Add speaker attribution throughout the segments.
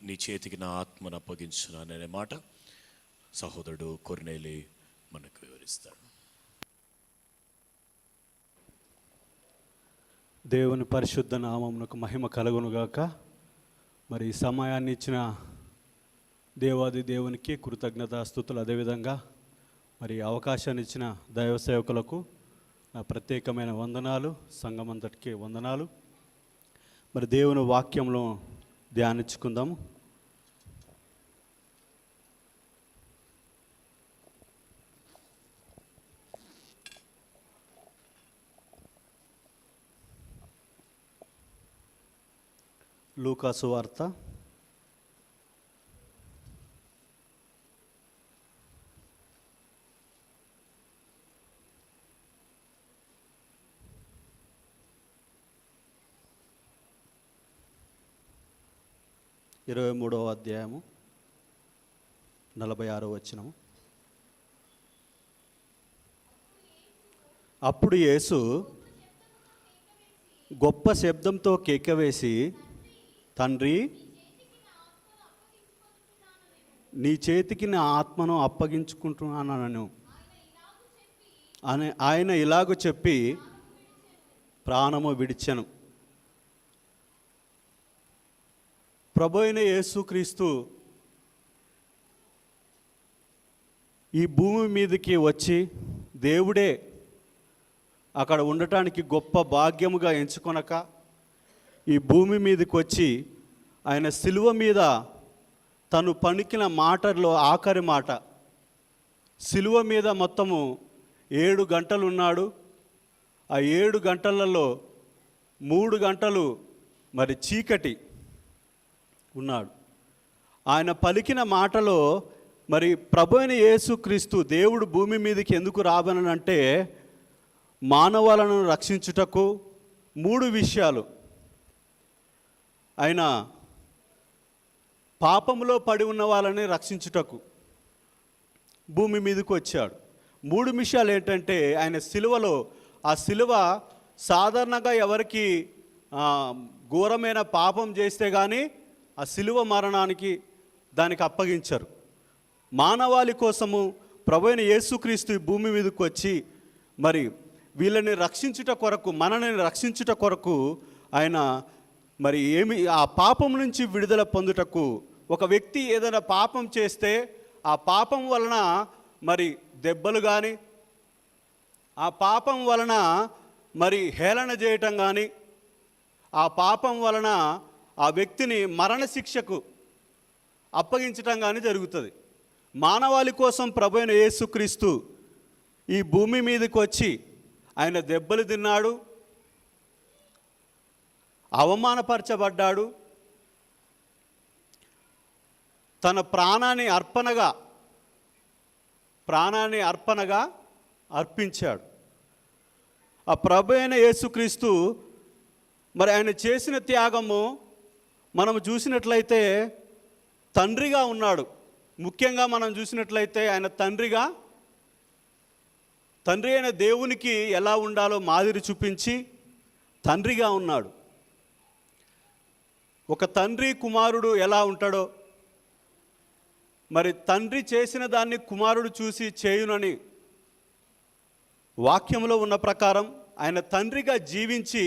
Speaker 1: నీ చేతికి నా ఆత్మను అప్పగించున్నాను అనే మాట సహోదరుడు కొర్నేలి మనకు వివరిస్తాడు.
Speaker 2: దేవుని పరిశుద్ధ నామమునకు మహిమ కలుగునుగాక. మరి ఈ సమయాన్ని ఇచ్చిన దేవాది దేవునికి కృతజ్ఞతాస్తుతులు. అదేవిధంగా మరి అవకాశాన్ని ఇచ్చిన దైవ సేవకులకు నా ప్రత్యేకమైన వందనాలు, సంఘమంతటికి వందనాలు. మరి దేవుని వాక్యంలో ధ్యానించుకుందాము. లూకాసు వార్త 23వ అధ్యాయము 46వ వచనము. అప్పుడు యేసు గొప్ప శబ్దంతో కేకవేసి, తండ్రి, నీ చేతికి నా ఆత్మను అప్పగించుకుంటున్నాను అని ఆయన ఇలాగ చెప్పి ప్రాణము విడిచెను. ప్రభు అయిన యేసుక్రీస్తు ఈ భూమి మీదకి వచ్చి దేవుడే అక్కడ ఉండటానికి గొప్ప భాగ్యముగా ఎంచుకొనక ఈ భూమి మీదకి వచ్చి ఆయన సిలువ మీద తను పలికిన మాటల్లో ఆఖరి మాట, సిలువ మీద మొత్తము 7 గంటలు ఉన్నాడు. ఆ 7 గంటలలో 3 గంటలు మరి చీకటి ఉన్నాడు. ఆయన పలికిన మాటలో మరి ప్రభు అయిన యేసుక్రీస్తు దేవుడు భూమి మీదకి ఎందుకు రాబనంటే మానవాలను రక్షించుటకు 3 విషయాలు. ఆయన పాపంలో పడి ఉన్న వాళ్ళని రక్షించుటకు భూమి మీదకి వచ్చాడు. 3 విషయాలు ఏంటంటే, ఆయన సిలువలో, ఆ సిలువ సాధారణంగా ఎవరికి ఘోరమైన పాపం చేస్తే కానీ ఆ సిలువ మరణానికి దానికి అప్పగించరు. మానవాళి కోసము ప్రభువైన యేసుక్రీస్తు ఈ భూమి మీదకి వచ్చి మరి వీళ్ళని రక్షించుట కొరకు, మనల్ని రక్షించుట కొరకు ఆయన మరి ఆ పాపం నుంచి విడుదల పొందుటకు, ఒక వ్యక్తి ఏదైనా పాపం చేస్తే ఆ పాపం వలన మరి దెబ్బలు కానీ, ఆ పాపం వలన మరి హేళన చేయటం కానీ, ఆ పాపం వలన ఆ వ్యక్తిని మరణశిక్షకు అప్పగించటం కానీ జరుగుతుంది. మానవాళి కోసం ప్రభు అయిన యేసుక్రీస్తు ఈ భూమి మీదకి వచ్చి ఆయన దెబ్బలు తిన్నాడు, అవమానపరచబడ్డాడు, తన ప్రాణాన్ని అర్పణగా అర్పించాడు. ఆ ప్రభు అయిన యేసుక్రీస్తు మరి ఆయన చేసిన త్యాగము మనం చూసినట్లయితే తండ్రిగా ఉన్నాడు. ముఖ్యంగా మనం చూసినట్లయితే ఆయన తండ్రి అయిన దేవునికి ఎలా ఉండాలో మాదిరి చూపించి తండ్రిగా ఉన్నాడు. ఒక తండ్రి కుమారుడు ఎలా ఉంటాడో, మరి తండ్రి చేసిన దాన్ని కుమారుడు చూసి చేయునని వాక్యంలో ఉన్న ప్రకారం ఆయన తండ్రిగా జీవించి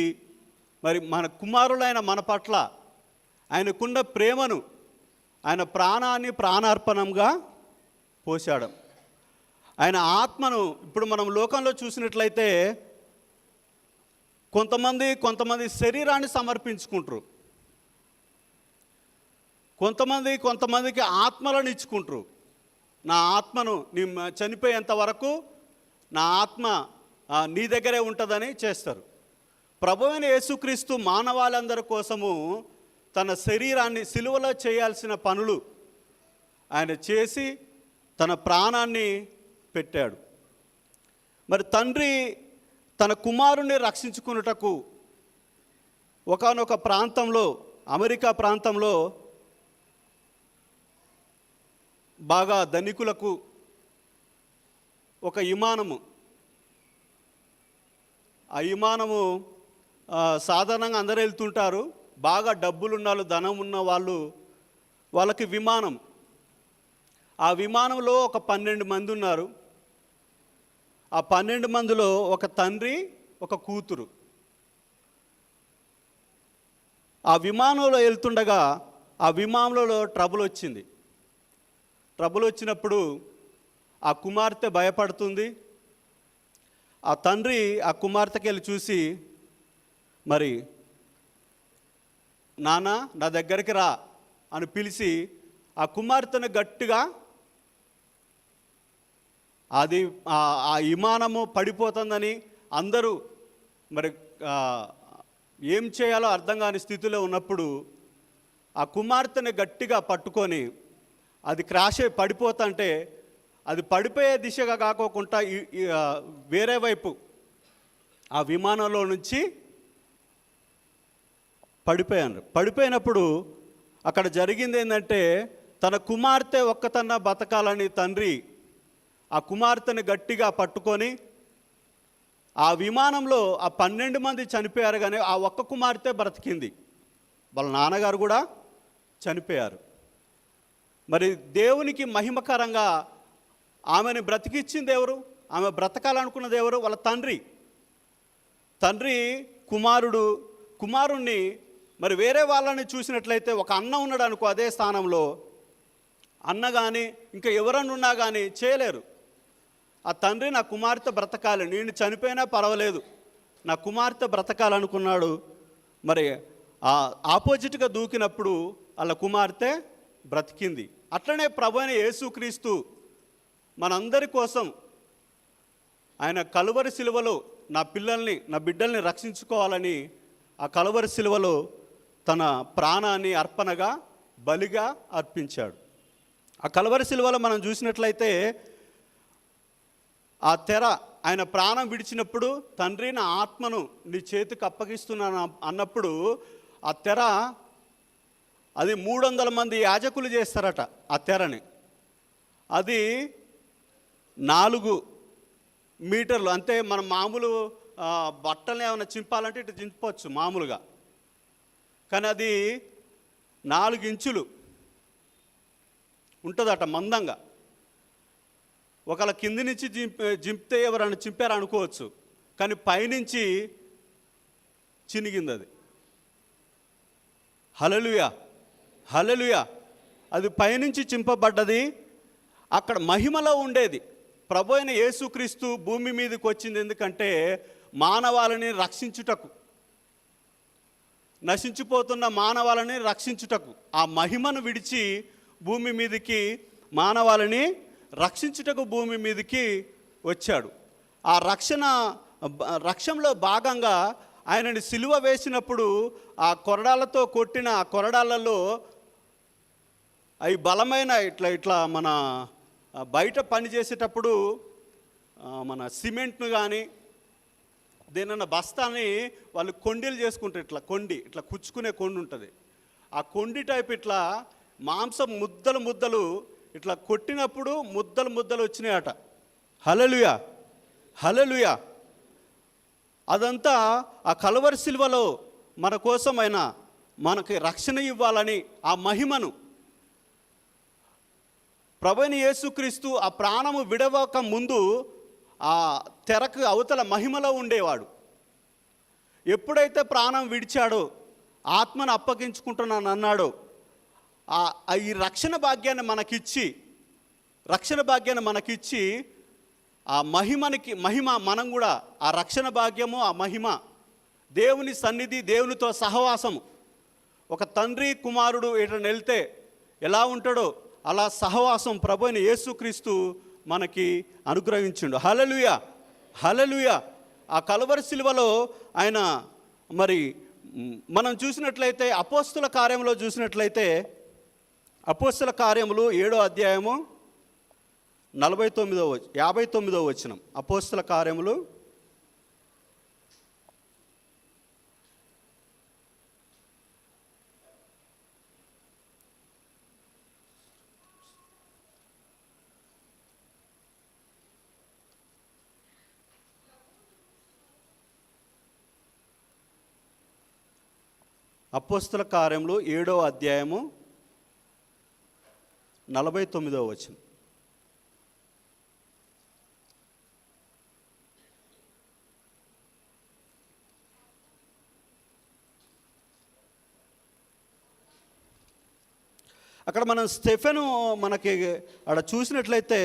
Speaker 2: మరి మన కుమారులైన మన పట్ల ఆయనకున్న ప్రేమను, ఆయన ప్రాణాన్ని ప్రాణార్పణంగా పోశాడు. ఆయన ఆత్మను ఇప్పుడు మనం లోకంలో చూసినట్లయితే కొంతమంది శరీరాన్ని సమర్పించుకుంటారు, కొంతమందికి ఆత్మలను ఇచ్చుకుంటారు. నా ఆత్మను నీ చనిపోయేంత వరకు నా ఆత్మ నీ దగ్గరే ఉంటుందని చేస్తారు. ప్రభువైన యేసుక్రీస్తు మానవాళందరి కోసము తన శరీరాన్ని, సిలువలో చేయాల్సిన పనులు ఆయన చేసి తన ప్రాణాన్ని పెట్టాడు. మరి తండ్రి తన కుమారుణ్ణి రక్షించుకున్నటకు ఒకానొక ప్రాంతంలో, అమెరికా ప్రాంతంలో బాగా ధనికులకు ఒక విమానము, ఆ విమానము సాధారణంగా అందరూ వెళ్తుంటారు. బాగా డబ్బులున్న వాళ్ళు, ధనం ఉన్న వాళ్ళు వాళ్ళకి విమానం. ఆ విమానంలో ఒక 12 మంది ఉన్నారు. ఆ 12 మందిలో ఒక తండ్రి, ఒక కూతురు. ఆ విమానంలో వెళ్తుండగా ఆ విమానంలో ట్రబుల్ వచ్చింది. ట్రబుల్ వచ్చినప్పుడు ఆ కుమార్తె భయపడుతుంది. ఆ తండ్రి ఆ కుమార్తెకి వెళ్ళి చూసి, మరి నాన్న నా దగ్గరికి రా అని పిలిచి ఆ కుమార్తెను గట్టిగా, అది ఆ విమానము పడిపోతుందని అందరూ మరి ఏం చేయాలో అర్థం కాని స్థితిలో ఉన్నప్పుడు ఆ కుమార్తెని గట్టిగా పట్టుకొని అది క్రాష్ అయి పడిపోతుంటే అది పడిపోయే దిశగా కాకోకుండా వేరే వైపు ఆ విమానంలో నుంచి పడిపోయినప్పుడు అక్కడ జరిగింది ఏంటంటే, తన కుమార్తె ఒక్కతన్న బతకాలని తండ్రి ఆ కుమార్తెని గట్టిగా పట్టుకొని, ఆ విమానంలో ఆ 12 మంది చనిపోయారు కానీ ఆ ఒక్క కుమార్తె బ్రతికింది. వాళ్ళ నాన్నగారు కూడా చనిపోయారు. మరి దేవునికి మహిమకరంగా ఆమెను బ్రతికిచ్చింది ఎవరు? ఆమె బ్రతకాలనుకున్నది ఎవరు? వాళ్ళ తండ్రి. కుమారుణ్ణి మరి వేరే వాళ్ళని చూసినట్లయితే, ఒక అన్న ఉన్నాడు అనుకో, అదే స్థానంలో అన్న కానీ ఇంకా ఎవరన్నా ఉన్నా కానీ చేయలేరు. ఆ తండ్రి నా కుమార్తె బ్రతకాలి, నేను చనిపోయినా పర్వాలేదు, నా కుమార్తె బ్రతకాలనుకున్నాడు. మరి ఆ ఆపోజిట్గా దూకినప్పుడు వాళ్ళ కుమార్తె బ్రతికింది. అట్లనే ప్రభువైన యేసుక్రీస్తు మనందరి కోసం ఆయన కలువరి సిలువలో నా బిడ్డల్ని రక్షించుకోవాలని ఆ కలువరి సిలువలో తన ప్రాణాన్ని అర్పణగా, బలిగా అర్పించాడు. ఆ కలువరి సిలువలో మనం చూసినట్లయితే ఆ తెర, ఆయన ప్రాణం విడిచినప్పుడు, తండ్రి నా ఆత్మను నీ చేతికి అప్పగిస్తున్నాను అన్నప్పుడు ఆ తెర, అది 300 మంది యాజకులు చేస్తారట ఆ తెరని. అది 4 మీటర్లు, అంటే మనం మామూలు బట్టలు ఏమైనా చింపాలంటే ఇటు చింపవచ్చు మామూలుగా, కానీ అది 4 ఇంచులు ఉంటుందట మందంగా. ఒకళ్ళ కింది నుంచి జింపితే ఎవరైనా చింపారు అనుకోవచ్చు, కానీ పైనుంచి చినిగింది అది. హల్లెలూయా, హల్లెలూయా. అది పైనుంచి చింపబడ్డది. అక్కడ మహిమలో ఉండేది. ప్రభు అయిన యేసుక్రీస్తు భూమి మీదకి వచ్చింది ఎందుకంటే, మానవాళిని రక్షించుటకు, నశించిపోతున్న మానవాళిని రక్షించుటకు, ఆ మహిమను విడిచి భూమి మీదకి మానవాళిని రక్షించుటకు భూమి మీదకి వచ్చాడు. ఆ రక్షణలో భాగంగా ఆయనని సిలువ వేసినప్పుడు ఆ కొరడాలతో కొట్టిన ఆ కొరడాలలో అవి బలమైన ఇట్లా మన బయట పని చేసేటప్పుడు మన సిమెంట్ను కానీ దేనన్నా బస్తాని వాళ్ళు కొండీలు చేసుకుంటారు. ఇట్లా కుచ్చుకునే కొండి ఉంటుంది. ఆ కొండి టైప్ ఇట్లా మాంసం ముద్దలు ఇట్లా కొట్టినప్పుడు ముద్దలు వచ్చినాయట. హల్లెలూయా, హల్లెలూయా. అదంతా ఆ కలువరి సిలువలో మన కోసం ఆయన మనకి రక్షణ ఇవ్వాలని ఆ మహిమను, ప్రభువైన యేసుక్రీస్తు ఆ ప్రాణము విడవక ముందు ఆ తెరకు అవతల మహిమలో ఉండేవాడు. ఎప్పుడైతే ప్రాణం విడిచాడో, ఆత్మను అప్పగించుకుంటున్నాను అన్నాడో, ఈ రక్షణ భాగ్యాన్ని మనకిచ్చి ఆ మహిమ మనం కూడా ఆ రక్షణ భాగ్యము, ఆ మహిమ, దేవుని సన్నిధి, దేవునితో సహవాసము, ఒక తండ్రి కుమారుడు ఎటైనా వెళ్తే ఎలా ఉంటాడో అలా సహవాసం ప్రభువైన యేసుక్రీస్తు మనకి అనుగ్రహించిండు. హల్లెలూయా, హల్లెలూయా. ఆ కలువరి సిలువలో ఆయన మరి మనం చూసినట్లయితే అపోస్తుల కార్యంలో చూసినట్లయితే, అపోస్తుల కార్యములు 7వ అధ్యాయము 59వ వచనం. అపోస్తుల కార్యములు అపోస్తుల కార్యములు 7వ అధ్యాయము 49వ వచనం. అక్కడ మనం స్టెఫెను మనకి అక్కడ చూసినట్లయితే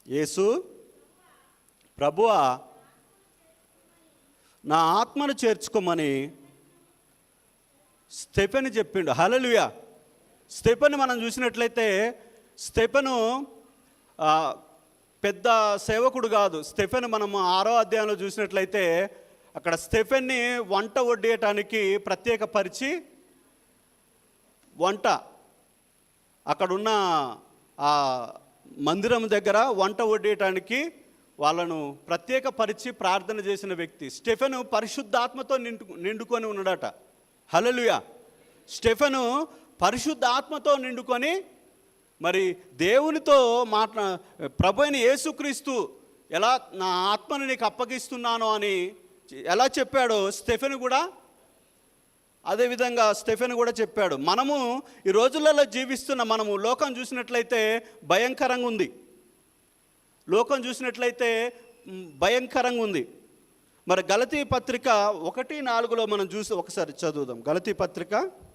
Speaker 2: యేసు ప్రభువా నా ఆత్మను చేర్చుకోమని స్టెఫెను చెప్పిండు. హల్లెలూయా. స్టెఫెను మనం చూసినట్లయితే స్టెఫెను పెద్ద సేవకుడు కాదు. స్టెఫెను మనం 6వ అధ్యాయంలో చూసినట్లయితే అక్కడ స్టెఫెన్ని వంట వడ్డేయటానికి ప్రత్యేకపరిచి వంట అక్కడున్న ఆ మందిరం దగ్గర వంట వడ్డేయటానికి వాళ్ళను ప్రత్యేకపరిచి ప్రార్థన చేసిన వ్యక్తి. స్టెఫెను పరిశుద్ధాత్మతో నిండుకొని ఉన్నాడట. హల్లెలూయా. స్టెఫెను పరిశుద్ధాత్మతో నిండుకొని మరి దేవునితో ప్రభు అయిన యేసుక్రీస్తు ఎలా నా ఆత్మను నీకు అప్పగిస్తున్నాను అని ఎలా చెప్పాడో స్టెఫెను కూడా అదేవిధంగా స్టెఫెను కూడా చెప్పాడు. మనము ఈ రోజులలో జీవిస్తున్న మనము లోకం చూసినట్లయితే భయంకరంగా ఉంది. లోకం చూసినట్లయితే భయంకరంగా ఉంది. మరి గలతీ పత్రిక 1:4 మనం చూసి ఒకసారి చదువుదాం. గలతీ పత్రిక 1.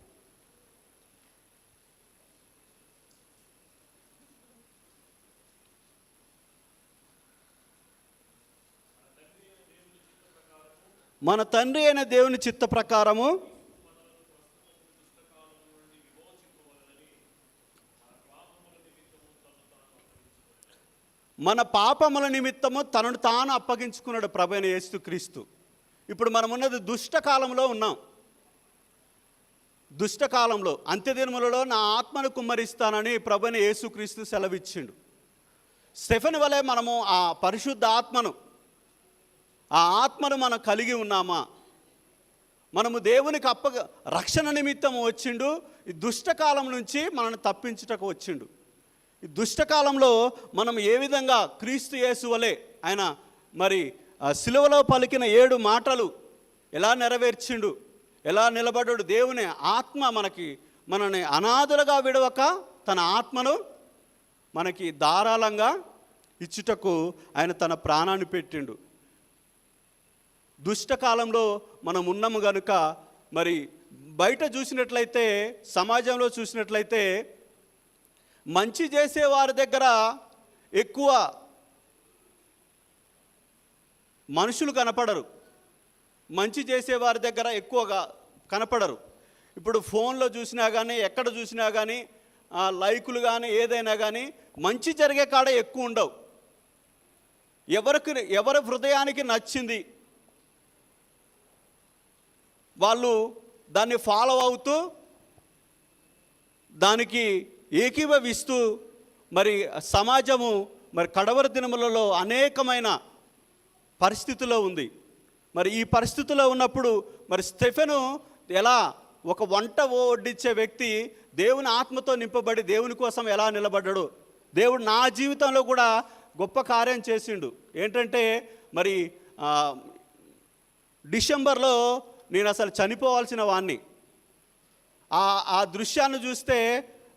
Speaker 2: మన తండ్రి అయిన దేవుని చిత్త ప్రకారము మన పాపముల నిమిత్తము తనను తాను అప్పగించుకున్నాడు ప్రభు అయిన యేసుక్రీస్తు. ఇప్పుడు మనం ఉన్నది దుష్టకాలంలో ఉన్నాం. దుష్టకాలంలో అంత్యదినములలో నా ఆత్మను కుమ్మరిస్తానని ప్రభు అయిన యేసుక్రీస్తు సెలవిచ్చిండు. స్టెఫెను వలె మనము ఆ పరిశుద్ధ ఆత్మను మనం కలిగి ఉన్నామా? మనము దేవునికి రక్షణ నిమిత్తం వచ్చిండు. ఈ దుష్టకాలం నుంచి మనల్ని తప్పించుటకు వచ్చిండు. ఈ దుష్టకాలంలో మనం ఏ విధంగా క్రీస్తు యేసు వలె ఆయన మరి సిలువలో పలికిన 7 మాటలు ఎలా నెరవేర్చిండు, ఎలా నిలబడ్డాడు. దేవుని ఆత్మ మనని అనాథలుగా విడవక తన ఆత్మను మనకి ధారాళంగా ఇచ్చుటకు ఆయన తన ప్రాణాన్ని పెట్టిండు. దుష్టకాలంలో మనం ఉన్నాము కనుక మరి బయట చూసినట్లయితే సమాజంలో చూసినట్లయితే మంచి చేసే వారి దగ్గర ఎక్కువ మనుషులు కనపడరు. మంచి చేసే వారి దగ్గర ఎక్కువగా కనపడరు. ఇప్పుడు ఫోన్లో చూసినా కానీ ఎక్కడ చూసినా కానీ లైకులు కానీ ఏదైనా కానీ మంచి జరిగే కాడ ఎక్కువ ఉండవు. ఎవరి హృదయానికి నచ్చింది వాళ్ళు దాన్ని ఫాలో అవుతూ దానికి ఏకీభవిస్తూ మరి సమాజము మరి కడవరి దినములలో అనేకమైన పరిస్థితుల్లో ఉంది. మరి ఈ పరిస్థితుల్లో ఉన్నప్పుడు మరి స్టెఫెను ఎలా ఒక వంట వడ్డించే వ్యక్తి దేవుని ఆత్మతో నింపబడి దేవుని కోసం ఎలా నిలబడ్డాడు. దేవుడు నా జీవితంలో కూడా గొప్ప కార్యం చేసిండు. ఏంటంటే మరి డిసెంబర్లో నేను అసలు చనిపోవాల్సిన వాణ్ణి. ఆ దృశ్యాన్ని చూస్తే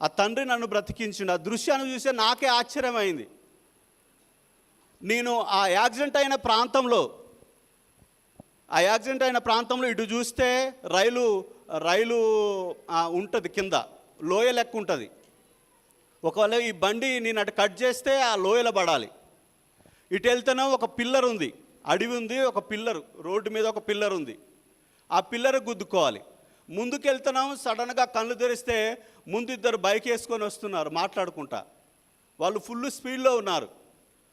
Speaker 2: ఆ తండ్రి నన్ను బ్రతికించిండు. ఆ దృశ్యాన్ని చూస్తే నాకే ఆశ్చర్యమైంది. నేను ఆ యాక్సిడెంట్ అయిన ప్రాంతంలో ఇటు చూస్తే రైలు ఉంటుంది, కింద లోయ లెక్క ఉంటుంది. ఒకవేళ ఈ బండి నేను అటు కట్ చేస్తే ఆ లోయలో పడాలి. ఇటు వెళ్తేనే ఒక పిల్లర్ ఉంది, అడవి ఉంది, ఒక పిల్లర్ రోడ్డు మీద ఒక పిల్లర్ ఉంది. ఆ పిల్లర్ గుద్దుకోవాలి. ముందుకెళ్తున్నాం, సడన్గా కళ్ళు తెరిస్తే ముందు 2 బైక్ వేసుకొని వస్తున్నారు మాట్లాడుకుంటా. వాళ్ళు ఫుల్ స్పీడ్లో ఉన్నారు.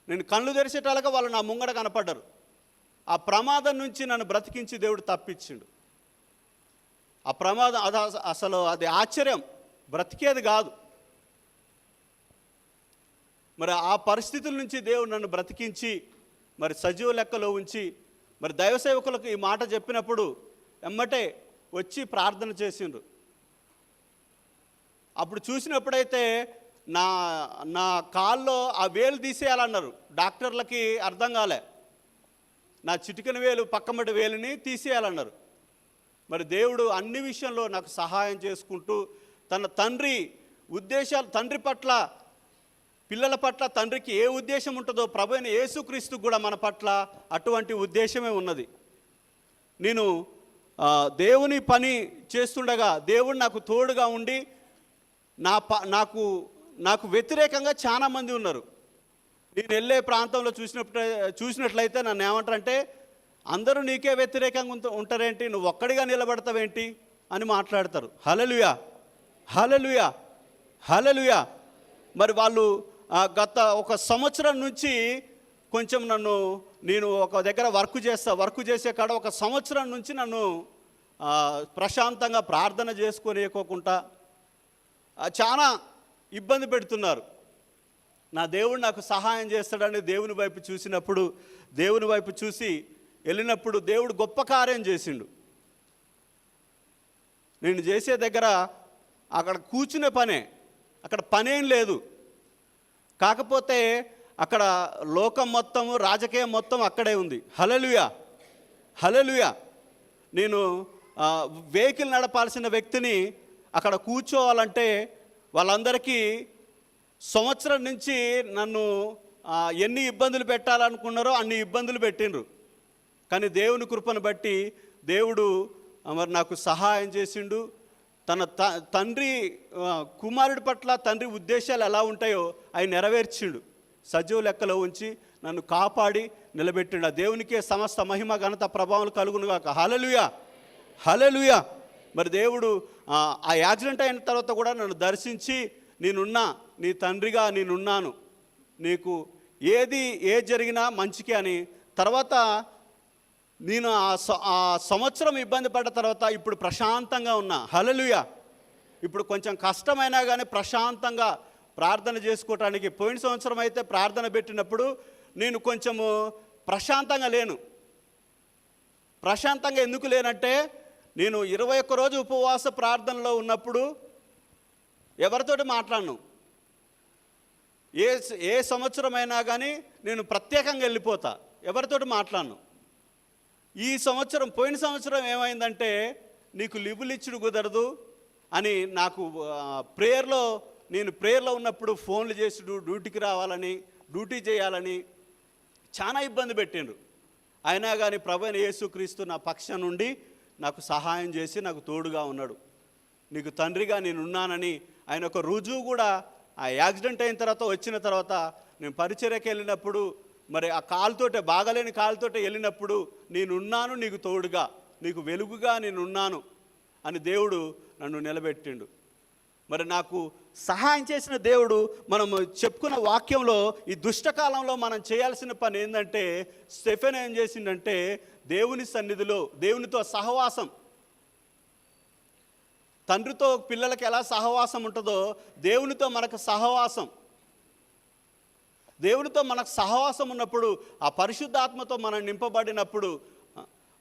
Speaker 2: నేను కళ్ళు తెరిచేటాలుగా వాళ్ళు నా ముంగడ కనపడ్డారు. ఆ ప్రమాదం నుంచి నన్ను బ్రతికించి దేవుడు తప్పించిండు. ఆ ప్రమాదం అసలు అది ఆశ్చర్యం, బ్రతికేది కాదు. మరి ఆ పరిస్థితుల నుంచి దేవుడు నన్ను బ్రతికించి మరి సజీవ లెక్కలో ఉంచి మరి దైవ సేవకులకు ఈ మాట చెప్పినప్పుడు ఎమ్మటే వచ్చి ప్రార్థన చేసిండ్రు. అప్పుడు చూసినప్పుడైతే నా కాల్లో ఆ వేలు తీసేయాలన్నారు. డాక్టర్లకి అర్థం కాలే. నా చిటికెన వేలు పక్కమటి వేలుని తీసేయాలన్నారు. మరి దేవుడు అన్ని విషయంలో నాకు సహాయం చేసుకుంటూ తన తండ్రి ఉద్దేశాలు, తండ్రి పట్ల పిల్లల పట్ల తండ్రికి ఏ ఉద్దేశం ఉంటుందో ప్రభు అయిన యేసుక్రీస్తుకు కూడా మన పట్ల అటువంటి ఉద్దేశమే ఉన్నది. నేను దేవుని పని చేస్తుండగా దేవుడు నాకు తోడుగా ఉండి నాకు వ్యతిరేకంగా చాలామంది ఉన్నారు. నేను వెళ్ళే ప్రాంతంలో చూసినట్లయితే నన్ను ఏమంటారంటే, అందరూ నీకే వ్యతిరేకంగా ఉంటారేంటి, నువ్వు ఒక్కడిగా నిలబడతావేంటి అని మాట్లాడతారు. హల్లెలూయా, హల్లెలూయా, హల్లెలూయా. మరి వాళ్ళు గత 1 సంవత్సరం నుంచి కొంచెం నేను ఒక దగ్గర వర్క్ చేసే కాడ 1 సంవత్సరం నుంచి నన్ను ప్రశాంతంగా ప్రార్థన చేసుకోకుండా చాలా ఇబ్బంది పెడుతున్నారు. నా దేవుడు నాకు సహాయం చేస్తాడని దేవుని వైపు చూసి వెళ్ళినప్పుడు దేవుడు గొప్ప కార్యం చేసిండు. నేను చేసే దగ్గర అక్కడ కూర్చునే పనే, అక్కడ పనేం లేదు. కాకపోతే అక్కడ లోకం మొత్తం, రాజకీయం మొత్తం అక్కడే ఉంది. హల్లెలూయా, హల్లెలూయా. నేను వెహికల్ నడపాల్సిన వ్యక్తిని అక్కడ కూర్చోవాలంటే వాళ్ళందరికీ సంవత్సరం నుంచి నన్ను ఎన్ని ఇబ్బందులు పెట్టాలనుకున్నారో అన్ని ఇబ్బందులు పెట్టిండ్రు. కానీ దేవుని కృపను బట్టి దేవుడు మరి నాకు సహాయం చేసిండు. తన తండ్రి కుమారుడి పట్ల తండ్రి ఉద్దేశాలు ఎలా ఉంటాయో అవి నెరవేర్చిండు. సజీవ లెక్కలో ఉంచి నన్ను కాపాడి నిలబెట్టిండు. దేవునికే సమస్త మహిమ ఘనత ప్రభావం కలుగునుగాక. హల్లెలూయా, హల్లెలూయా. మరి దేవుడు ఆ యాక్సిడెంట్ అయిన తర్వాత కూడా నన్ను దర్శించి, నీ తండ్రిగా నేనున్నాను, నీకు ఏది జరిగినా మంచికే అని. తర్వాత నేను ఆ సంవత్సరం ఇబ్బంది పడ్డ తర్వాత ఇప్పుడు ప్రశాంతంగా ఉన్నా. హల్లెలూయా. ఇప్పుడు కొంచెం కష్టమైనా కానీ ప్రశాంతంగా ప్రార్థన చేసుకోవటానికి. పోయిన సంవత్సరం అయితే ప్రార్థన పెట్టినప్పుడు నేను కొంచెము ప్రశాంతంగా లేను. ప్రశాంతంగా ఎందుకు లేనంటే, నేను 21 రోజు ఉపవాస ప్రార్థనలో ఉన్నప్పుడు ఎవరితోటి మాట్లాడను. ఏ సంవత్సరమైనా కానీ నేను ప్రత్యేకంగా వెళ్ళిపోతా, ఎవరితోటి మాట్లాడను. పోయిన సంవత్సరం ఏమైందంటే, నీకు లిబులిచ్చుడు కుదరదు అని నాకు నేను ప్రేయర్లో ఉన్నప్పుడు ఫోన్లు చేసుడు, డ్యూటీకి రావాలని, డ్యూటీ చేయాలని చాలా ఇబ్బంది పెట్టిండ్రు. అయినా కానీ ప్రభువైన యేసుక్రీస్తు నా పక్షం నుండి నాకు సహాయం చేసి నాకు తోడుగా ఉన్నాడు. నీకు తండ్రిగా నేనున్నానని ఆయన ఒక రుజువు కూడా ఆ యాక్సిడెంట్ అయిన తర్వాత వచ్చిన తర్వాత నేను పరిచర్యకి వెళ్ళినప్పుడు, మరి ఆ బాగలేని కాలుతోటే వెళ్ళినప్పుడు, నేనున్నాను నీకు తోడుగా, నీకు వెలుగుగా నేనున్నాను అని దేవుడు నన్ను నిలబెట్టిండు. మరి నాకు సహాయం చేసిన దేవుడు, మనము చెప్పుకున్న వాక్యంలో ఈ దుష్టకాలంలో మనం చేయాల్సిన పని ఏంటంటే, స్టెఫెన్ ఏం చేసిందంటే దేవుని సన్నిధిలో దేవునితో సహవాసం. తండ్రితో పిల్లలకి ఎలా సహవాసం ఉంటుందో దేవునితో మనకు సహవాసం. దేవునితో మనకు సహవాసం ఉన్నప్పుడు, ఆ పరిశుద్ధాత్మతో మనం నింపబడినప్పుడు,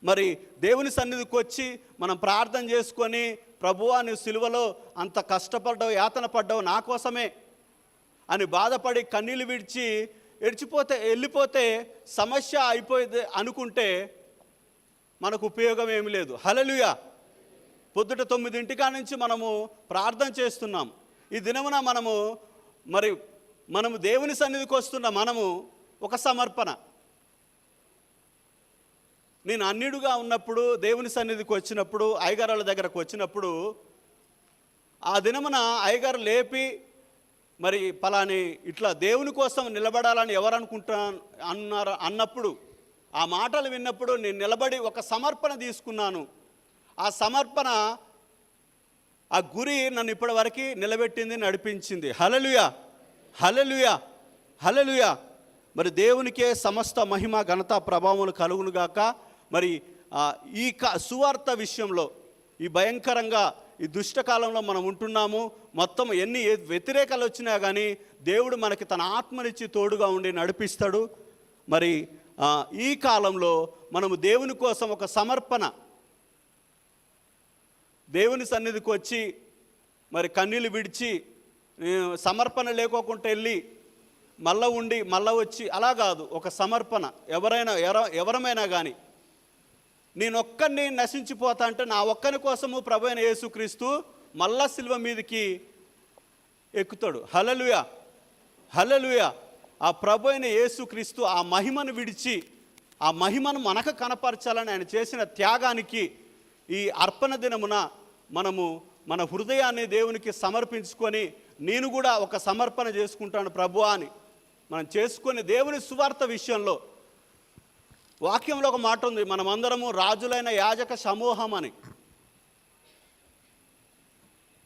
Speaker 2: మరి దేవుని సన్నిధికి వచ్చి మనం ప్రార్థన చేసుకొని, ప్రభువా నువ్వు సిలువలో అంత కష్టపడ్డావు, యాతన పడ్డావు నా కోసమే అని బాధపడి కన్నీళ్ళు విడిచి వెళ్ళిపోతే సమస్య అయిపోయింది అనుకుంటే మనకు ఉపయోగం ఏమి లేదు. హల్లెలూయా. పొద్దుట 9 నుంచి మనము ప్రార్థన చేస్తున్నాం. ఈ దినమున మనము దేవుని సన్నిధికి వస్తున్న మనము ఒక సమర్పణ. నేను అన్నిడుగా ఉన్నప్పుడు దేవుని సన్నిధికి వచ్చినప్పుడు, అయ్యగారుల దగ్గరకు వచ్చినప్పుడు, ఆ దినమున అయ్యగారు లేపి మరి పలాని ఇట్లా దేవుని కోసం నిలబడాలని ఎవరు అన్నప్పుడు, ఆ మాటలు విన్నప్పుడు నేను నిలబడి ఒక సమర్పణ తీసుకున్నాను. ఆ సమర్పణ, ఆ గురి నన్ను ఇప్పటివరకు నిలబెట్టింది, నడిపించింది. హల్లెలూయా, హల్లెలూయా, హల్లెలూయా. మరి దేవునికే సమస్త మహిమ ఘనత ప్రభావములు కలుగునుగాక. మరి ఈ సువార్త విషయంలో ఈ భయంకరంగా ఈ దుష్టకాలంలో మనం ఉంటున్నాము. మొత్తం ఎన్ని వ్యతిరేకాలు వచ్చినా కానీ దేవుడు మనకి తన ఆత్మనిచ్చి తోడుగా ఉండి నడిపిస్తాడు. మరి ఈ కాలంలో మనము దేవుని కోసం ఒక సమర్పణ, దేవుని సన్నిధికి వచ్చి మరి కన్నీళ్ళు విడిచి సమర్పణ లేకోకుండా వెళ్ళి మళ్ళా ఉండి మళ్ళా వచ్చి అలా కాదు, ఒక సమర్పణ. ఎవరమైనా కానీ నేనొక్కడిని నశించిపోతా అంటే నా ఒక్కని కోసము ప్రభు అయిన యేసుక్రీస్తు మళ్ళా సిలువ మీదకి ఎక్కుతాడు. హల్లెలూయా, హల్లెలూయా. ఆ ప్రభు అయిన యేసుక్రీస్తు ఆ మహిమను విడిచి ఆ మహిమను మనకు కనపరచాలని ఆయన చేసిన త్యాగానికి ఈ అర్పణ దినమున మనము మన హృదయాన్ని దేవునికి సమర్పించుకొని నేను కూడా ఒక సమర్పణ చేసుకుంటాను ప్రభువా అని మనం చేసుకొని దేవుని సువార్త విషయంలో వాక్యంలో ఒక మాట ఉంది, మనమందరము రాజులైన యాజక సమూహం అని.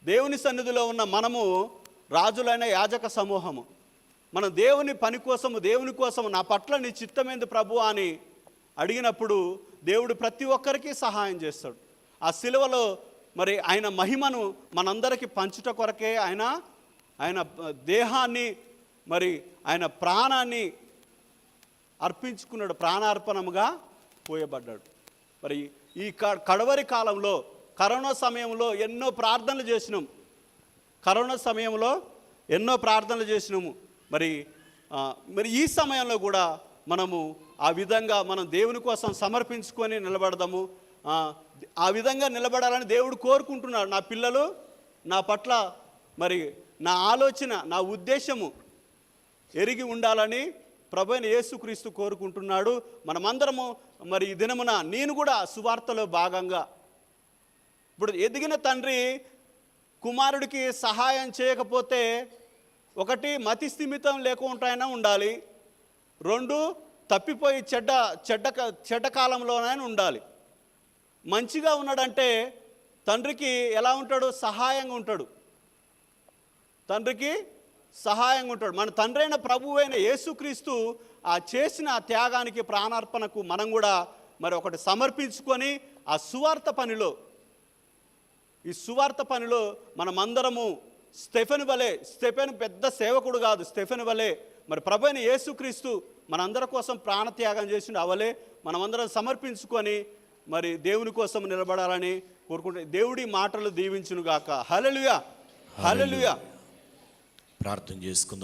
Speaker 2: దేవుని సన్నిధిలో ఉన్న మనము రాజులైన యాజక సమూహము. మనం దేవుని పని కోసము, దేవుని కోసము నా పట్ల నీ చిత్తమేంది ప్రభు అని అడిగినప్పుడు దేవుడు ప్రతి ఒక్కరికి సహాయం చేస్తాడు. ఆ సిలువలో మరి ఆయన మహిమను మనందరికీ పంచుట కొరకే ఆయన దేహాన్ని మరి ఆయన ప్రాణాన్ని అర్పించుకున్నాడు, ప్రాణార్పణముగా పోయబడ్డాడు. మరి ఈ కడవరి కాలంలో కరోనా సమయంలో ఎన్నో ప్రార్థనలు చేసినాం. కరోనా సమయంలో ఎన్నో ప్రార్థనలు చేసినాము. మరి ఈ సమయంలో కూడా మనము ఆ విధంగా మనం దేవుని కోసం సమర్పించుకొని నిలబడదాము. ఆ విధంగా నిలబడాలని దేవుడు కోరుకుంటున్నాడు. నా పిల్లలు నా పట్ల మరి నా ఆలోచన, నా ఉద్దేశము ఎరిగి ఉండాలని ప్రభువైన యేసుక్రీస్తు కోరుకుంటున్నాడు. మనమందరము మరి ఈ దినమున నేను కూడా సువార్తలో భాగంగా, ఇప్పుడు ఎదిగిన తండ్రి కుమారుడికి సహాయం చేయకపోతే ఒకటి మతి స్థిమితం లేకుండా ఉండాలి, రెండు తప్పిపోయి చెడ్డ కాలంలోనైనా ఉండాలి. మంచిగా ఉన్నాడంటే తండ్రికి ఎలా ఉంటాడు? సహాయంగా ఉంటాడు, తండ్రికి సహాయంగా ఉంటాడు. మన తండ్రి అయిన ప్రభువు అయిన యేసుక్రీస్తు ఆ చేసిన ఆ త్యాగానికి, ప్రాణార్పణకు మనం కూడా మరి ఒకటి సమర్పించుకొని ఆ సువార్త పనిలో, ఈ సువార్త పనిలో మనమందరము స్టెఫెను పెద్ద సేవకుడు కాదు, స్టెఫెను వలె మరి ప్రభు అయిన యేసుక్రీస్తు మనందరి కోసం ప్రాణత్యాగం చేసిన అవలే మనమందరం సమర్పించుకొని మరి దేవుని కోసం నిలబడాలని కోరుకుంటే దేవుడి మాటలు దీవించునుగాక. హల్లెలూయా, హల్లెలూయా.
Speaker 1: ప్రార్థన చేసుకుందాం.